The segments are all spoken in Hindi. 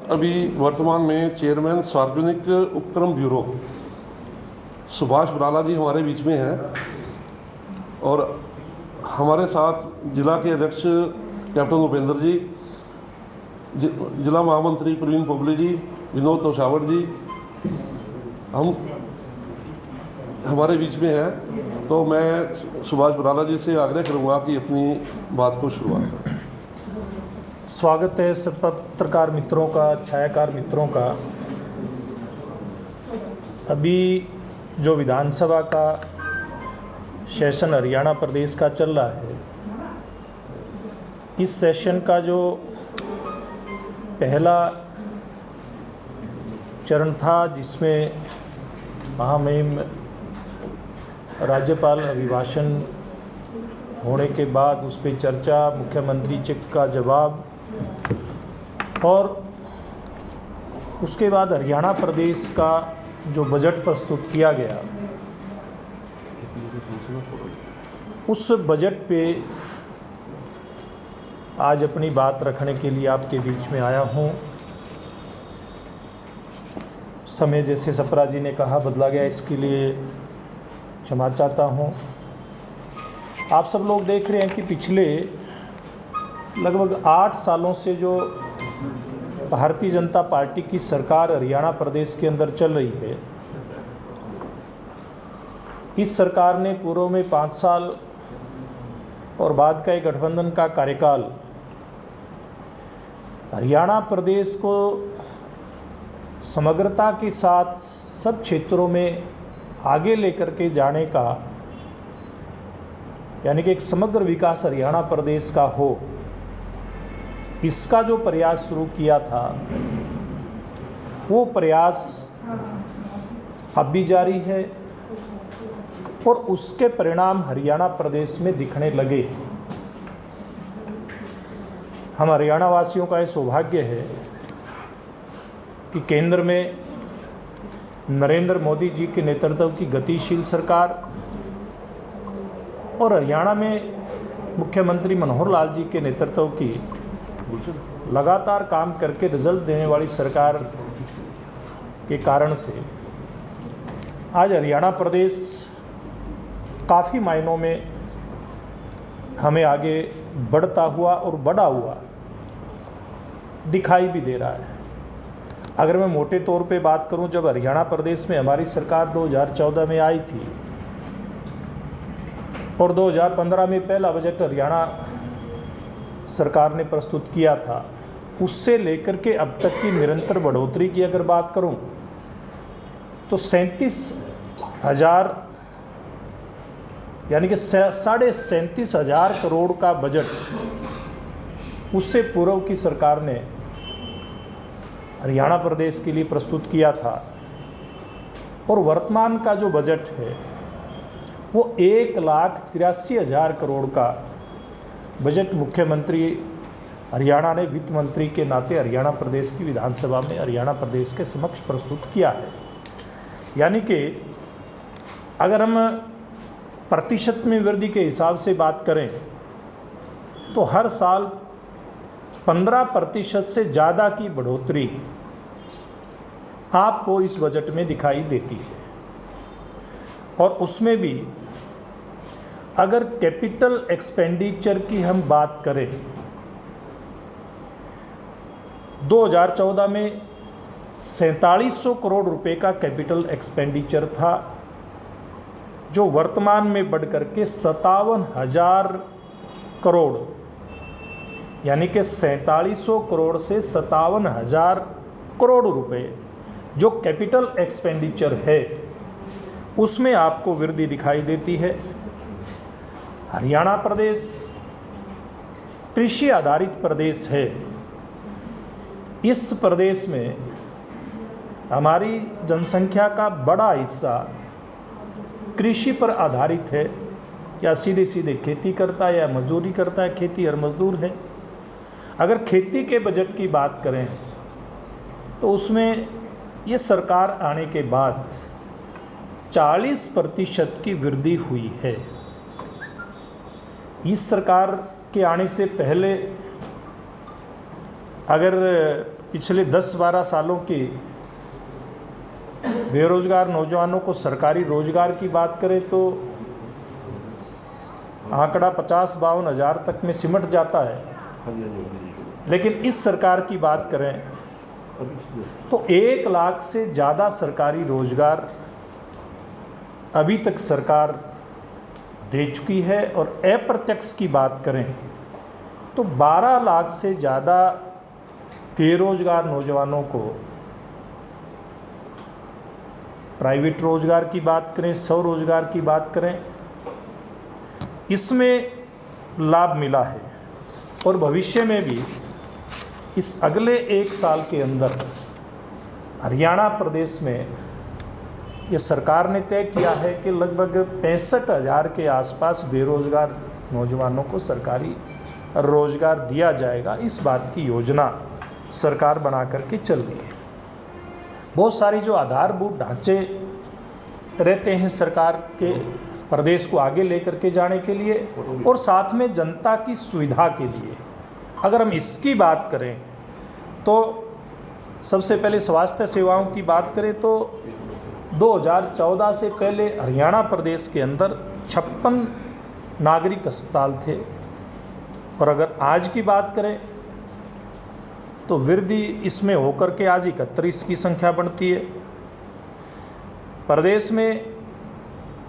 अभी वर्तमान में चेयरमैन सार्वजनिक उपक्रम ब्यूरो सुभाष बराला जी हमारे बीच में हैं और हमारे साथ जिला के अध्यक्ष कैप्टन उपेंद्र जी, जिला महामंत्री प्रवीण पोगले जी, विनोद तोशावट जी हम हमारे बीच में हैं। तो मैं सुभाष बराला जी से आग्रह करूंगा कि अपनी बात को शुरुआत करें। स्वागत है सब पत्रकार मित्रों का, छायाकार मित्रों का। अभी जो विधानसभा का सेशन हरियाणा प्रदेश का चल रहा है, इस सेशन का जो पहला चरण था जिसमें महामहिम राज्यपाल अभिभाषण होने के बाद उस पर चर्चा, मुख्यमंत्री चेक का जवाब और उसके बाद हरियाणा प्रदेश का जो बजट प्रस्तुत किया गया, उस बजट पे आज अपनी बात रखने के लिए आपके बीच में आया हूँ। समय जैसे सप्रा जी ने कहा बदला गया, इसके लिए क्षमा चाहता हूँ। आप सब लोग देख रहे हैं कि पिछले लगभग 8 सालों से जो भारतीय जनता पार्टी की सरकार हरियाणा प्रदेश के अंदर चल रही है, इस सरकार ने पूर्व में 5 साल और बाद का एक गठबंधन का कार्यकाल हरियाणा प्रदेश को समग्रता के साथ सब क्षेत्रों में आगे लेकर के जाने का, यानी कि एक समग्र विकास हरियाणा प्रदेश का हो, इसका जो प्रयास शुरू किया था वो प्रयास अब भी जारी है और उसके परिणाम हरियाणा प्रदेश में दिखने लगे। हम हरियाणा वासियों का ये सौभाग्य है कि केंद्र में नरेंद्र मोदी जी के नेतृत्व की गतिशील सरकार और हरियाणा में मुख्यमंत्री मनोहर लाल जी के नेतृत्व की लगातार काम करके रिजल्ट देने वाली सरकार के कारण से आज हरियाणा प्रदेश काफ़ी मायनों में हमें आगे बढ़ता हुआ और बढ़ा हुआ दिखाई भी दे रहा है। अगर मैं मोटे तौर पे बात करूं, जब हरियाणा प्रदेश में हमारी सरकार 2014 में आई थी और 2015 में पहला बजट हरियाणा सरकार ने प्रस्तुत किया था, उससे लेकर के अब तक की निरंतर बढ़ोतरी की अगर बात करूं तो 37,000 यानी कि 37,500 करोड़ का बजट उससे पूर्व की सरकार ने हरियाणा प्रदेश के लिए प्रस्तुत किया था और वर्तमान का जो बजट है वो 1,83,000 करोड़ का बजट मुख्यमंत्री हरियाणा ने वित्त मंत्री के नाते हरियाणा प्रदेश की विधानसभा में हरियाणा प्रदेश के समक्ष प्रस्तुत किया है। यानी कि अगर हम प्रतिशत में वृद्धि के हिसाब से बात करें तो हर साल 15% से ज़्यादा की बढ़ोतरी आपको इस बजट में दिखाई देती है। और उसमें भी अगर कैपिटल एक्सपेंडिचर की हम बात करें, 2014 में 4700 करोड़ रुपए का कैपिटल एक्सपेंडिचर था, जो वर्तमान में बढ़ करके 57,000 करोड़, यानी कि 4700 करोड़ से 57,000 करोड़ रुपए जो कैपिटल एक्सपेंडिचर है उसमें आपको वृद्धि दिखाई देती है। हरियाणा प्रदेश कृषि आधारित प्रदेश है। इस प्रदेश में हमारी जनसंख्या का बड़ा हिस्सा कृषि पर आधारित है, या सीधे सीधे खेती करता है या मजदूरी करता है, खेती और मजदूर है। अगर खेती के बजट की बात करें तो उसमें ये सरकार आने के बाद 40% की वृद्धि हुई है। इस सरकार के आने से पहले अगर पिछले 10-12 सालों के बेरोजगार नौजवानों को सरकारी रोजगार की बात करें तो आंकड़ा 50-52 हज़ार तक में सिमट जाता है। लेकिन इस सरकार की बात करें तो 1 लाख से ज़्यादा सरकारी रोजगार अभी तक सरकार दे चुकी है, और अप्रत्यक्ष की बात करें तो 12 लाख से ज़्यादा बेरोजगार नौजवानों को प्राइवेट रोजगार की बात करें, स्वरोजगार की बात करें, इसमें लाभ मिला है। और भविष्य में भी इस अगले 1 साल के अंदर हरियाणा प्रदेश में ये सरकार ने तय किया है कि लगभग 65,000 के आसपास बेरोजगार नौजवानों को सरकारी रोजगार दिया जाएगा। इस बात की योजना सरकार बना करके चल रही है। बहुत सारी जो आधारभूत ढांचे रहते हैं सरकार के प्रदेश को आगे लेकर के जाने के लिए, और साथ में जनता की सुविधा के लिए, अगर हम इसकी बात करें तो सबसे पहले स्वास्थ्य सेवाओं की बात करें तो 2014 से पहले हरियाणा प्रदेश के अंदर 56 नागरिक अस्पताल थे, और अगर आज की बात करें तो वृद्धि इसमें होकर के आज 31 की संख्या बनती है। प्रदेश में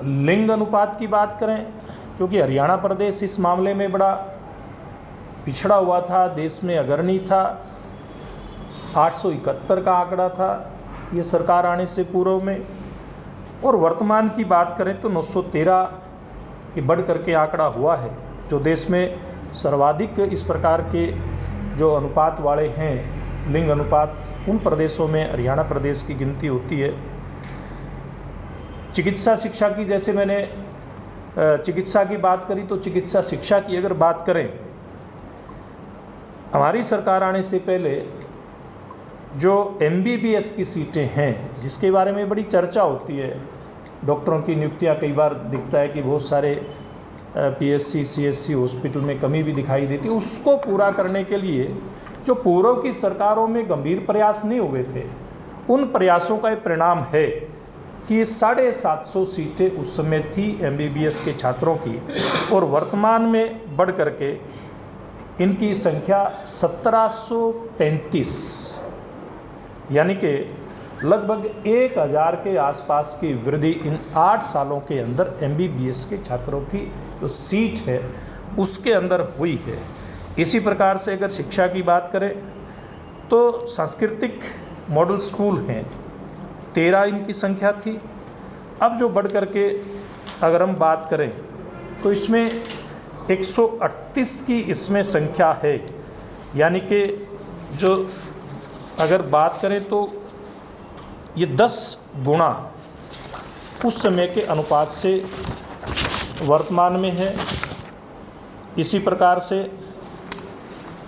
लिंग अनुपात की बात करें, क्योंकि हरियाणा प्रदेश इस मामले में बड़ा पिछड़ा हुआ था, देश में अग्रणी था, 871 का आंकड़ा था ये सरकार आने से पूर्व में, और वर्तमान की बात करें तो 913 ये बढ़ करके आंकड़ा हुआ है, जो देश में सर्वाधिक इस प्रकार के जो अनुपात वाले हैं, लिंग अनुपात, उन प्रदेशों में हरियाणा प्रदेश की गिनती होती है। चिकित्सा शिक्षा की, जैसे मैंने चिकित्सा की बात करी, तो चिकित्सा शिक्षा की अगर बात करें, हमारी सरकार आने से पहले जो MBBS की सीटें हैं, जिसके बारे में बड़ी चर्चा होती है, डॉक्टरों की नियुक्तियां कई बार दिखता है कि बहुत सारे PSC CSC हॉस्पिटल में कमी भी दिखाई देती है, उसको पूरा करने के लिए जो पूर्व की सरकारों में गंभीर प्रयास नहीं हुए थे, उन प्रयासों का परिणाम है कि 750 सीटें उस समय थी MBBS के छात्रों की, और वर्तमान में बढ़ करके इनकी संख्या 1735, यानी कि लगभग 1000 के आसपास की वृद्धि इन 8 सालों के अंदर MBBS के छात्रों की जो सीट है उसके अंदर हुई है। इसी प्रकार से अगर शिक्षा की बात करें तो सांस्कृतिक मॉडल स्कूल हैं, 13 इनकी संख्या थी। अब जो बढ़ करके अगर हम बात करें तो इसमें 138 की इसमें संख्या है, यानी कि जो अगर बात करें तो ये 10 गुना उस समय के अनुपात से वर्तमान में है। इसी प्रकार से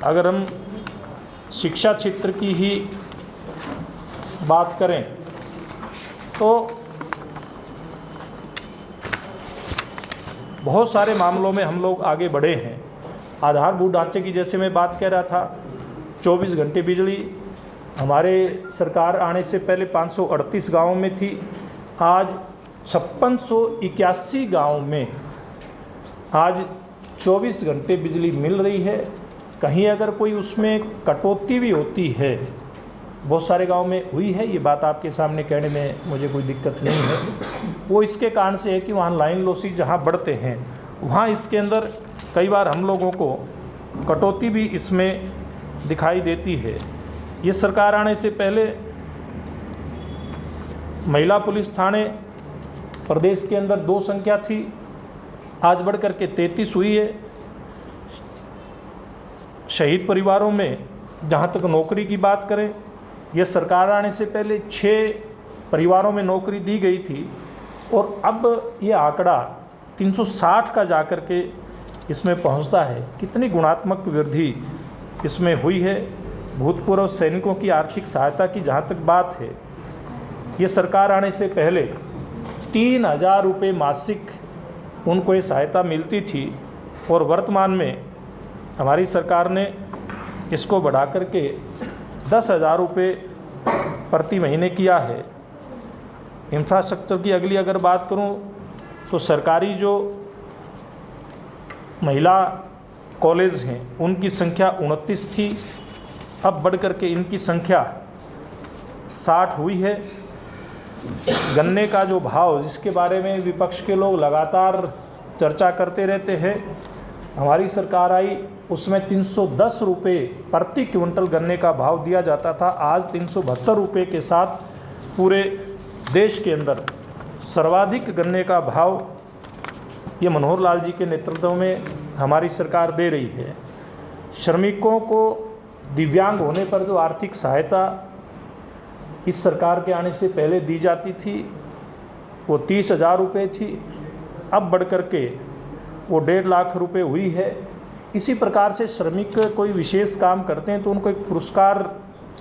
अगर हम शिक्षा क्षेत्र की ही बात करें तो बहुत सारे मामलों में हम लोग आगे बढ़े हैं। आधारभूत ढांचे की जैसे मैं बात कह रहा था, 24 घंटे बिजली हमारे सरकार आने से पहले 538 गाँवों में थी, आज 5681 गाँव में आज 24 घंटे बिजली मिल रही है। कहीं अगर कोई उसमें कटौती भी होती है, बहुत सारे गांव में हुई है, ये बात आपके सामने कहने में मुझे कोई दिक्कत नहीं है, वो इसके कारण से है कि वहाँ लाइन लॉसेज जहाँ बढ़ते हैं वहाँ इसके अंदर कई बार हम लोगों को कटौती भी इसमें दिखाई देती है। ये सरकार आने से पहले महिला पुलिस थाने प्रदेश के अंदर 2 संख्या थी, आज बढ़ कर के 33 हुई है। शहीद परिवारों में जहाँ तक नौकरी की बात करें, यह सरकार आने से पहले 6 परिवारों में नौकरी दी गई थी, और अब ये आंकड़ा 360 का जाकर के इसमें पहुंचता है। कितनी गुणात्मक वृद्धि इसमें हुई है। भूतपूर्व सैनिकों की आर्थिक सहायता की जहाँ तक बात है, ये सरकार आने से पहले 3000 रुपये मासिक उनको ये सहायता मिलती थी, और वर्तमान में हमारी सरकार ने इसको बढ़ा करके 10,000 रुपये प्रति महीने किया है। इंफ्रास्ट्रक्चर की अगली अगर बात करूं तो सरकारी जो महिला कॉलेज हैं उनकी संख्या 29 थी, अब बढ़ कर के इनकी संख्या 60 हुई है। गन्ने का जो भाव जिसके बारे में विपक्ष के लोग लगातार चर्चा करते रहते हैं, हमारी सरकार आई उसमें 310 रुपये प्रति क्विंटल गन्ने का भाव दिया जाता था, आज 372 रुपये के साथ पूरे देश के अंदर सर्वाधिक गन्ने का भाव ये मनोहर लाल जी के नेतृत्व में हमारी सरकार दे रही है। श्रमिकों को दिव्यांग होने पर जो आर्थिक सहायता इस सरकार के आने से पहले दी जाती थी वो 30,000 रुपये थी, अब बढ़ कर के वो 1.5 लाख रुपये हुई है। इसी प्रकार से श्रमिक कोई विशेष काम करते हैं तो उनको एक पुरस्कार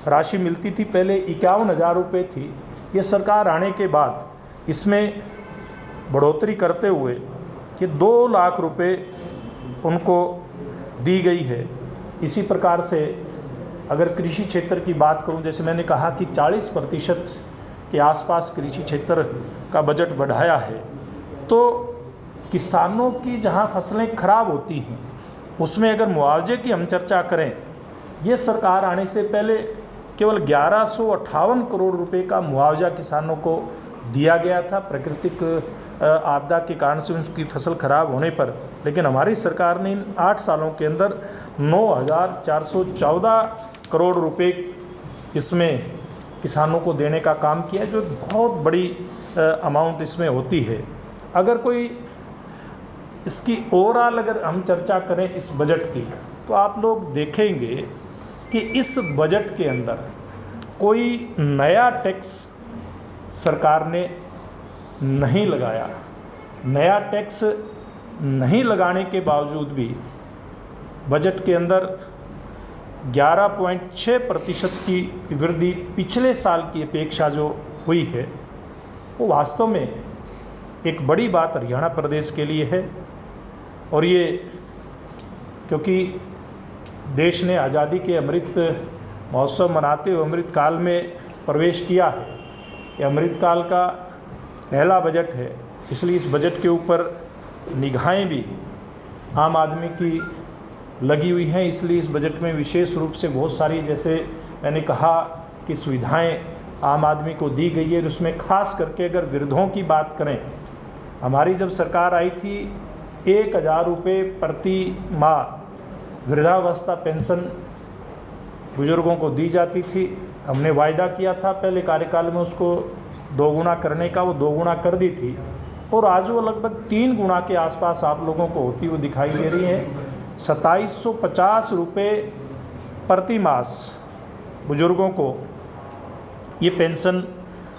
राशि मिलती थी, पहले 51,000 रुपये थी। ये सरकार आने के बाद इसमें बढ़ोतरी करते हुए ये 2 लाख रुपये उनको दी गई है। इसी प्रकार से अगर कृषि क्षेत्र की बात करूं, जैसे मैंने कहा कि 40% के आसपास कृषि क्षेत्र का बजट बढ़ाया है, तो किसानों की जहां फसलें खराब होती हैं उसमें अगर मुआवजे की हम चर्चा करें, ये सरकार आने से पहले केवल 1158 करोड़ रुपए का मुआवजा किसानों को दिया गया था प्राकृतिक आपदा के कारण से उनकी फसल खराब होने पर, लेकिन हमारी सरकार ने इन 8 सालों के अंदर 9,414 करोड़ रुपए इसमें किसानों को देने का काम किया, जो बहुत बड़ी अमाउंट इसमें होती है। अगर कोई इसकी ओवरऑल अगर हम चर्चा करें इस बजट की, तो आप लोग देखेंगे कि इस बजट के अंदर कोई नया टैक्स सरकार ने नहीं लगाया। नया टैक्स नहीं लगाने के बावजूद भी बजट के अंदर 11.6% की वृद्धि पिछले साल की अपेक्षा जो हुई है, वो वास्तव में एक बड़ी बात हरियाणा प्रदेश के लिए है। और ये क्योंकि देश ने आज़ादी के अमृत महोत्सव मनाते हुए अमृत काल में प्रवेश किया है, ये अमृत काल का पहला बजट है, इसलिए इस बजट के ऊपर निगाहें भी आम आदमी की लगी हुई हैं। इसलिए इस बजट में विशेष रूप से बहुत सारी, जैसे मैंने कहा कि सुविधाएं आम आदमी को दी गई है। उसमें खास करके अगर वृद्धों की बात करें, हमारी जब सरकार आई थी 1,000 रुपये प्रति माह वृद्धावस्था पेंशन बुजुर्गों को दी जाती थी। हमने वायदा किया था पहले कार्यकाल में उसको 2 गुना करने का, वो 2 गुना कर दी थी और आज वो लगभग 3 गुना के आसपास आप लोगों को होती हुई दिखाई दे रही है। 2750 रुपये प्रति मास बुजुर्गों को ये पेंशन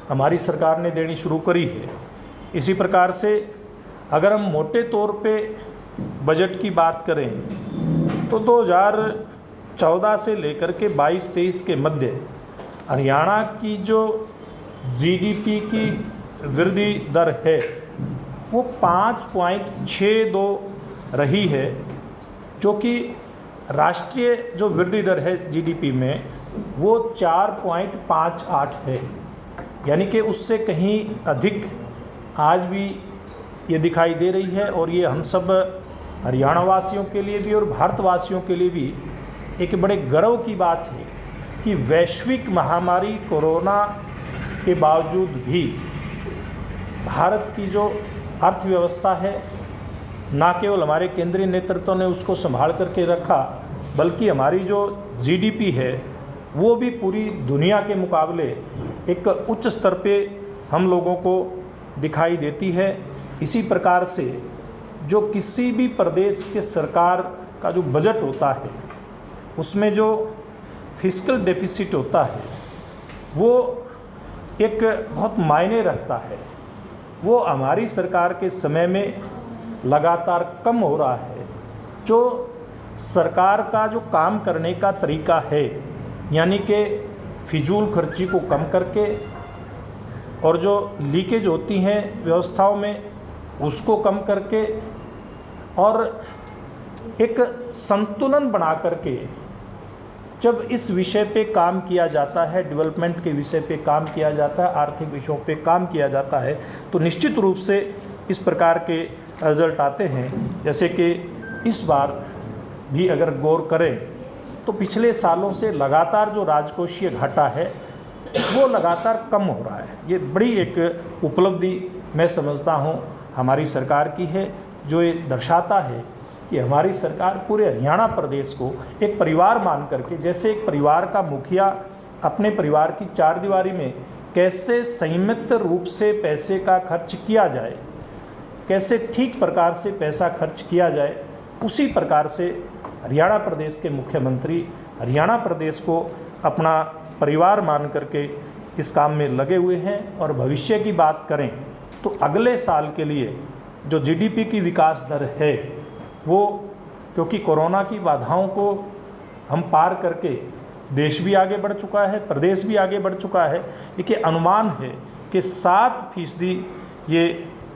हमारी सरकार ने देनी शुरू करी है। इसी प्रकार से अगर हम मोटे तौर पे बजट की बात करें तो 2014 से लेकर के 22-23 के मध्य हरियाणा की जो जीडीपी की वृद्धि दर है वो 5.62 रही है, जो कि राष्ट्रीय जो वृद्धि दर है जीडीपी में वो 4.58 है, यानी कि उससे कहीं अधिक आज भी ये दिखाई दे रही है। और ये हम सब हरियाणा वासियों के लिए भी और भारतवासियों के लिए भी एक बड़े गर्व की बात है कि वैश्विक महामारी कोरोना के बावजूद भी भारत की जो अर्थव्यवस्था है, ना केवल हमारे केंद्रीय नेतृत्व ने उसको संभाल करके रखा, बल्कि हमारी जो जीडीपी है वो भी पूरी दुनिया के मुकाबले एक उच्च स्तर पे हम लोगों को दिखाई देती है। इसी प्रकार से जो किसी भी प्रदेश के सरकार का जो बजट होता है उसमें जो फिस्कल डेफिसिट होता है वो एक बहुत मायने रखता है। वो हमारी सरकार के समय में लगातार कम हो रहा है। जो सरकार का जो काम करने का तरीका है, यानी कि फिजूल खर्ची को कम करके और जो लीकेज होती हैं व्यवस्थाओं में उसको कम करके और एक संतुलन बना करके जब इस विषय पे काम किया जाता है, डेवलपमेंट के विषय पे काम किया जाता है, आर्थिक विषयों पे काम किया जाता है, तो निश्चित रूप से इस प्रकार के रिजल्ट आते हैं। जैसे कि इस बार भी अगर गौर करें तो पिछले सालों से लगातार जो राजकोषीय घाटा है वो लगातार कम हो रहा है। ये बड़ी एक उपलब्धि मैं समझता हूँ हमारी सरकार की है, जो ये दर्शाता है कि हमारी सरकार पूरे हरियाणा प्रदेश को एक परिवार मान करके, जैसे एक परिवार का मुखिया अपने परिवार की चार दीवारी में कैसे संयमित रूप से पैसे का खर्च किया जाए, कैसे ठीक प्रकार से पैसा खर्च किया जाए, उसी प्रकार से हरियाणा प्रदेश के मुख्यमंत्री हरियाणा प्रदेश को अपना परिवार मान करके इस काम में लगे हुए हैं। और भविष्य की बात करें तो अगले साल के लिए जो जीडीपी की विकास दर है वो, क्योंकि कोरोना की बाधाओं को हम पार करके देश भी आगे बढ़ चुका है, प्रदेश भी आगे बढ़ चुका है, एक अनुमान है कि 7% ये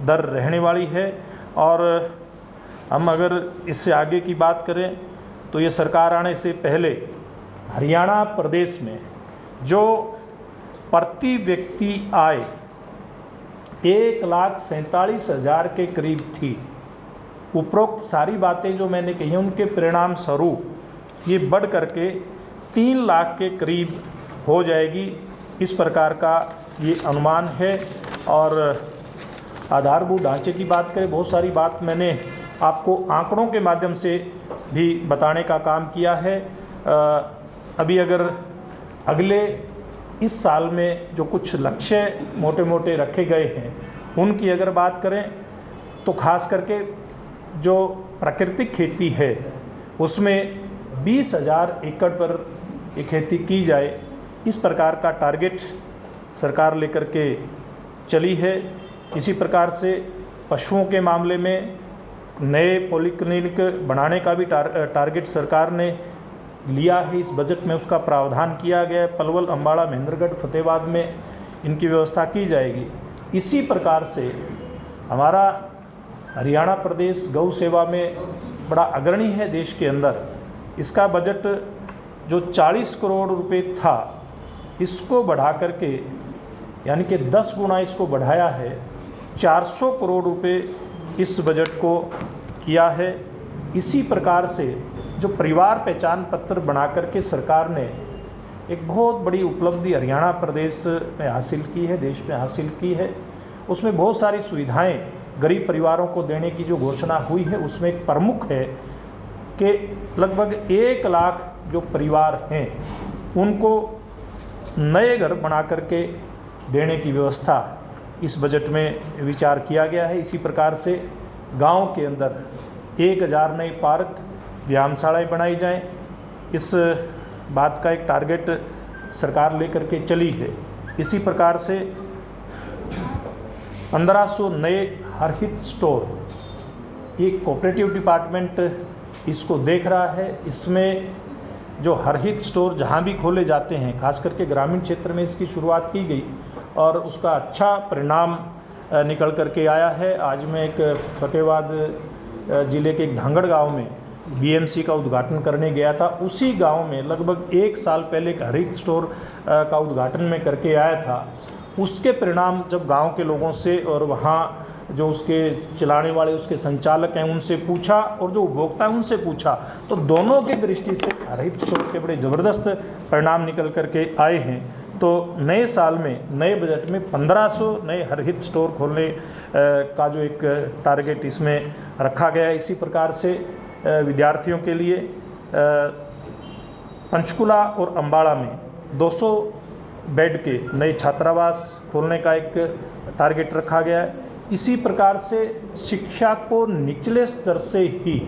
दर रहने वाली है। और हम अगर इससे आगे की बात करें तो ये सरकार आने से पहले हरियाणा प्रदेश में जो प्रति व्यक्ति आय 1,47,000 के करीब थी, उपरोक्त सारी बातें जो मैंने कही उनके परिणाम स्वरूप ये बढ़ करके 3 लाख के करीब हो जाएगी, इस प्रकार का ये अनुमान है। और आधारभूत ढांचे की बात करें, बहुत सारी बात मैंने आपको आंकड़ों के माध्यम से भी बताने का काम किया है। अभी अगर अगले इस साल में जो कुछ लक्ष्य मोटे मोटे रखे गए हैं उनकी अगर बात करें तो खास करके जो प्राकृतिक खेती है उसमें 20,000 एकड़ पर ये खेती की जाए, इस प्रकार का टारगेट सरकार लेकर के चली है। इसी प्रकार से पशुओं के मामले में नए पॉलीक्लिनिक बनाने का भी टारगेट सरकार ने लिया है, इस बजट में उसका प्रावधान किया गया है। पलवल, अम्बाड़ा, महेंद्रगढ़, फतेहाबाद में इनकी व्यवस्था की जाएगी। इसी प्रकार से हमारा हरियाणा प्रदेश गौ सेवा में बड़ा अग्रणी है देश के अंदर। इसका बजट जो 40 करोड़ रुपए था, इसको बढ़ा करके यानी कि 10 गुना इसको बढ़ाया है, 400 करोड़ रुपए इस बजट को किया है। इसी प्रकार से जो परिवार पहचान पत्र बना करके सरकार ने एक बहुत बड़ी उपलब्धि हरियाणा प्रदेश में हासिल की है, देश में हासिल की है। उसमें बहुत सारी सुविधाएं गरीब परिवारों को देने की जो घोषणा हुई है उसमें एक प्रमुख है कि लगभग 1 लाख जो परिवार हैं उनको नए घर बना करके देने की व्यवस्था इस बजट में विचार किया गया है। इसी प्रकार से गांव के अंदर 1000 नए पार्क, व्यायामशालाएँ बनाई जाएं, इस बात का एक टारगेट सरकार लेकर के चली है। इसी प्रकार से 1500 नए हरहित स्टोर, ये कोऑपरेटिव डिपार्टमेंट इसको देख रहा है। इसमें जो हरहित स्टोर जहाँ भी खोले जाते हैं, खास करके ग्रामीण क्षेत्र में इसकी शुरुआत की गई और उसका अच्छा परिणाम निकल करके आया है। आज मैं एक फतेहाबाद ज़िले के एक धांगड़ गांव में बीएमसी का उद्घाटन करने गया था। उसी गांव में लगभग 1 साल पहले एक हरित स्टोर का उद्घाटन में करके आया था। उसके परिणाम जब गांव के लोगों से और वहाँ जो उसके चलाने वाले उसके संचालक हैं उनसे पूछा और जो उपभोक्ता है उनसे पूछा, तो दोनों की दृष्टि से हरित स्टोर के बड़े ज़बरदस्त परिणाम निकल करके आए हैं। तो नए साल में, नए बजट में 1500 नए हरहित स्टोर खोलने का जो एक टारगेट इसमें रखा गया है। इसी प्रकार से विद्यार्थियों के लिए पंचकुला और अम्बाड़ा में 200 बेड के नए छात्रावास खोलने का एक टारगेट रखा गया है। इसी प्रकार से शिक्षा को निचले स्तर से ही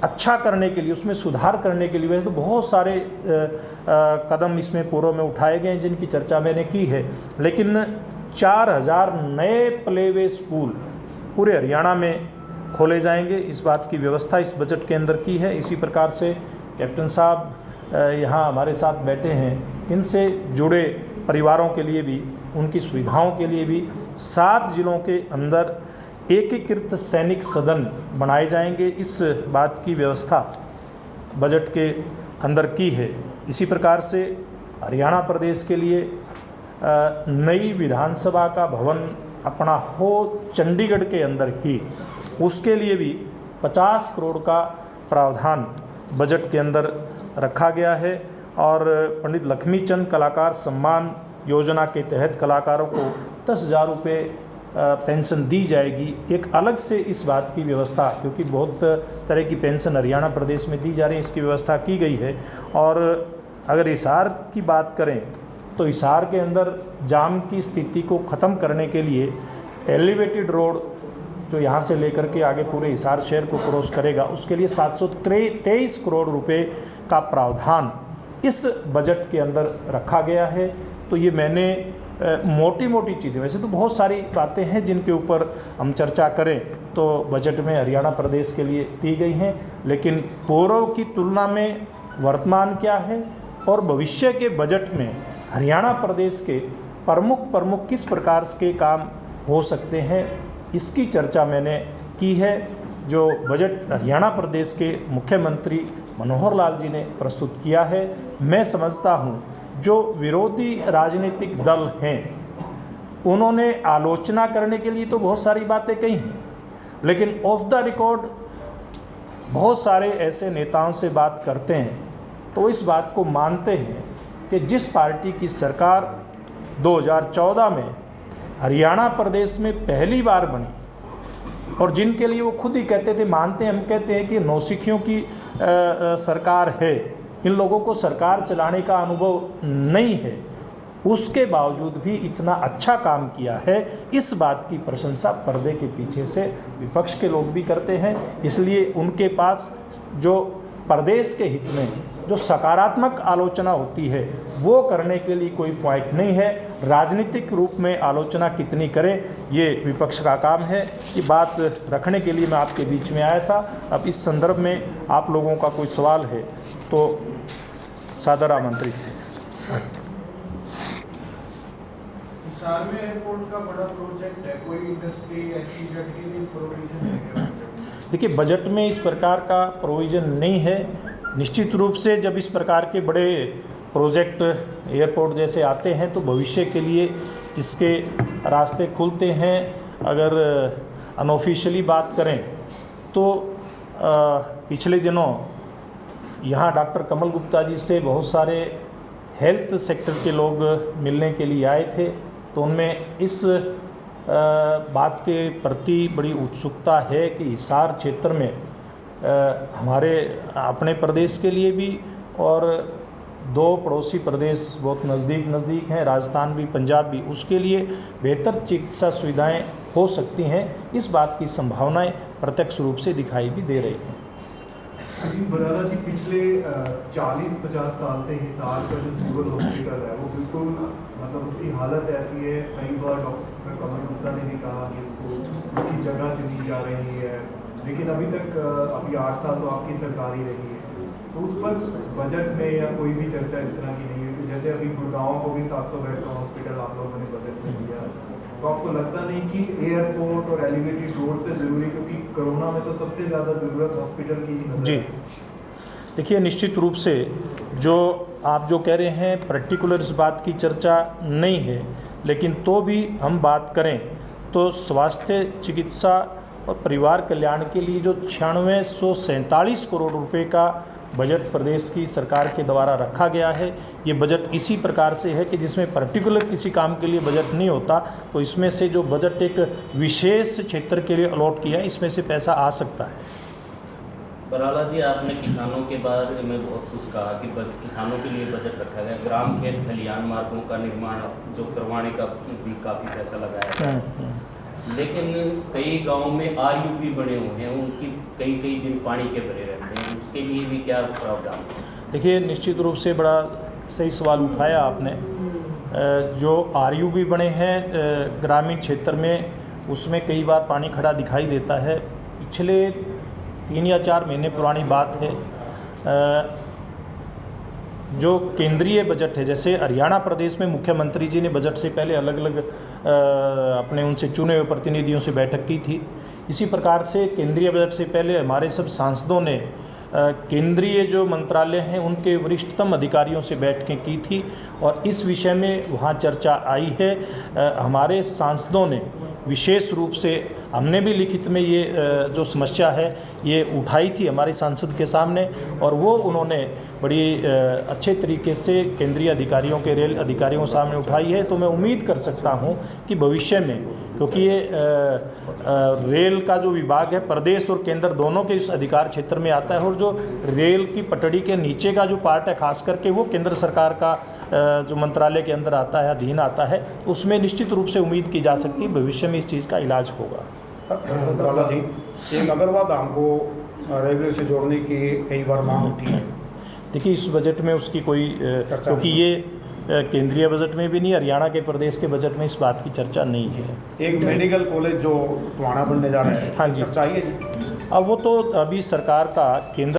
अच्छा करने के लिए, उसमें सुधार करने के लिए वैसे तो बहुत सारे कदम इसमें पूर्व में उठाए गए हैं जिनकी चर्चा मैंने की है, लेकिन 4000 नए प्लेवे स्कूल पूरे हरियाणा में खोले जाएंगे, इस बात की व्यवस्था इस बजट के अंदर की है। इसी प्रकार से कैप्टन साहब यहाँ हमारे साथ बैठे हैं, इनसे जुड़े परिवारों के लिए भी, उनकी सुविधाओं के लिए भी 7 जिलों के अंदर एकीकृत सैनिक सदन बनाए जाएंगे। इस बात की व्यवस्था बजट के अंदर की है। इसी प्रकार से हरियाणा प्रदेश के लिए नई विधानसभा का भवन अपना हो चंडीगढ़ के अंदर ही, उसके लिए भी 50 करोड़ का प्रावधान बजट के अंदर रखा गया है। और पंडित लक्ष्मीचंद कलाकार सम्मान योजना के तहत कलाकारों को 10,000 रुपये पेंशन दी जाएगी। एक अलग से इस बात की व्यवस्था, क्योंकि बहुत तरह की पेंशन हरियाणा प्रदेश में दी जा रही है, इसकी व्यवस्था की गई है। और अगर हिसार की बात करें तो हिसार के अंदर जाम की स्थिति को ख़त्म करने के लिए एलिवेटेड रोड जो यहाँ से लेकर के आगे पूरे हिसार शहर को क्रॉस करेगा, उसके लिए 723 करोड़ रुपए का प्रावधान इस बजट के अंदर रखा गया है। तो ये मैंने मोटी मोटी चीज़ें, वैसे तो बहुत सारी बातें हैं जिनके ऊपर हम चर्चा करें तो बजट में हरियाणा प्रदेश के लिए दी गई हैं, लेकिन पूर्व की तुलना में वर्तमान क्या है और भविष्य के बजट में हरियाणा प्रदेश के प्रमुख किस प्रकार के काम हो सकते हैं, इसकी चर्चा मैंने की है। जो बजट हरियाणा प्रदेश के मुख्यमंत्री मनोहर लाल जी ने प्रस्तुत किया है, मैं समझता हूँ जो विरोधी राजनीतिक दल हैं उन्होंने आलोचना करने के लिए तो बहुत सारी बातें कही हैं, लेकिन ऑफ द रिकॉर्ड बहुत सारे ऐसे नेताओं से बात करते हैं तो इस बात को मानते हैं कि जिस पार्टी की सरकार 2014 में हरियाणा प्रदेश में पहली बार बनी और जिनके लिए वो खुद ही कहते थे, मानते हैं, हम कहते हैं कि नौसिखियों की सरकार है, इन लोगों को सरकार चलाने का अनुभव नहीं है, उसके बावजूद भी इतना अच्छा काम किया है, इस बात की प्रशंसा पर्दे के पीछे से विपक्ष के लोग भी करते हैं। इसलिए उनके पास जो प्रदेश के हित में जो सकारात्मक आलोचना होती है वो करने के लिए कोई पॉइंट नहीं है। राजनीतिक रूप में आलोचना कितनी करें ये विपक्ष का काम है। ये बात रखने के लिए मैं आपके बीच में आया था। अब इस संदर्भ में आप लोगों का कोई सवाल है तो सादर आमंत्रित है। हिसार में एयरपोर्ट का बड़ा प्रोजेक्ट है, कोई इंडस्ट्री ऐसी के लिए प्रोविजन है? देखिए, बजट में इस प्रकार का प्रोविज़न नहीं है। निश्चित रूप से जब इस प्रकार के बड़े प्रोजेक्ट एयरपोर्ट जैसे आते हैं तो भविष्य के लिए इसके रास्ते खुलते हैं। अगर अनऑफिशियली बात करें तो पिछले दिनों यहाँ डॉक्टर कमल गुप्ता जी से बहुत सारे हेल्थ सेक्टर के लोग मिलने के लिए आए थे, तो उनमें इस बात के प्रति बड़ी उत्सुकता है कि हिसार क्षेत्र में हमारे अपने प्रदेश के लिए भी और दो पड़ोसी प्रदेश बहुत नज़दीक हैं, राजस्थान भी, पंजाब भी, उसके लिए बेहतर चिकित्सा सुविधाएं हो सकती हैं। इस बात की संभावनाएं प्रत्यक्ष रूप से दिखाई भी दे रही हैं। बराला जी, पिछले 40-50 साल से हिसार का जो सिविल हॉस्पिटल है वो बिल्कुल मतलब उसकी हालत ऐसी है। कई बार डॉक्टर कमल गुप्ता ने भी कहा कि उसकी जगह चुनी जा रही है, लेकिन अभी 8 साल तो आपकी सरकार ही रही है, तो उस पर बजट में या कोई भी चर्चा इस तरह की नहीं है। जैसे अभी गुड़गांव को भी 700 बेड का हॉस्पिटल आप लोगों ने बजट में दिया, तो आपको लगता नहीं कि एयरपोर्ट और एलिवेटेड रोड से ज़रूरी, क्योंकि कोरोना में तो सबसे ज़्यादा ज़रूरत हॉस्पिटल की ही जी। देखिए, निश्चित रूप से जो आप जो कह रहे हैं पर्टिकुलर इस बात की चर्चा नहीं है, लेकिन तो भी हम बात करें तो स्वास्थ्य, चिकित्सा और परिवार कल्याण के लिए जो 9647 करोड़ रुपए का बजट प्रदेश की सरकार के द्वारा रखा गया है, ये बजट इसी प्रकार से है कि जिसमें पर्टिकुलर किसी काम के लिए बजट नहीं होता, तो इसमें से जो बजट एक विशेष क्षेत्र के लिए अलॉट किया है, इसमें से पैसा आ सकता है। बराला जी, आपने किसानों के बारे में बहुत कुछ कहा कि किसानों के लिए बजट रखा गया, ग्राम खेत खलिहान मार्गों का निर्माण जो करवाने का भी काफ़ी पैसा लगाया गया, लेकिन कई गांवों में आरयूबी बने हुए हैं, उनकी कई दिन पानी के भरे रहते हैं, उसके लिए भी क्या प्रावधान? देखिए, निश्चित रूप से बड़ा सही सवाल उठाया आपने। जो आरयूबी बने हैं ग्रामीण क्षेत्र में, उसमें कई बार पानी खड़ा दिखाई देता है। पिछले 3 या 4 महीने पुरानी बात है, जो केंद्रीय बजट है, जैसे हरियाणा प्रदेश में मुख्यमंत्री जी ने बजट से पहले अलग अलग अपने उनसे चुने हुए प्रतिनिधियों से बैठक की थी, इसी प्रकार से केंद्रीय बजट से पहले हमारे सब सांसदों ने केंद्रीय जो मंत्रालय हैं उनके वरिष्ठतम अधिकारियों से बैठकें की थी और इस विषय में वहाँ चर्चा आई है। हमारे सांसदों ने विशेष रूप से, हमने भी लिखित में ये जो समस्या है ये उठाई थी हमारे सांसद के सामने और वो उन्होंने बड़ी अच्छे तरीके से केंद्रीय अधिकारियों के रेल अधिकारियों के सामने उठाई है। तो मैं उम्मीद कर सकता हूँ कि भविष्य में, क्योंकि ये रेल का जो विभाग है प्रदेश और केंद्र दोनों के इस अधिकार क्षेत्र में आता है और जो रेल की पटड़ी के नीचे का जो पार्ट है खास करके वो केंद्र सरकार का जो मंत्रालय के अंदर आता है, अधीन आता है, उसमें निश्चित रूप से उम्मीद की जा सकती है भविष्य में इस चीज़ का इलाज होगा। बराला जी, एक अगरवा धाम को रेलवे से जोड़ने की कई बार मांग उठी है। देखिए इस बजट में उसकी कोई क्योंकि ये केंद्रीय बजट में भी नहीं, हरियाणा के प्रदेश के बजट में इस बात की चर्चा नहीं है। एक मेडिकल कॉलेज जो टोहाना बनने जा रहा है, हाँ जी, चर्चा आई है जी। अब वो तो अभी सरकार का केंद्र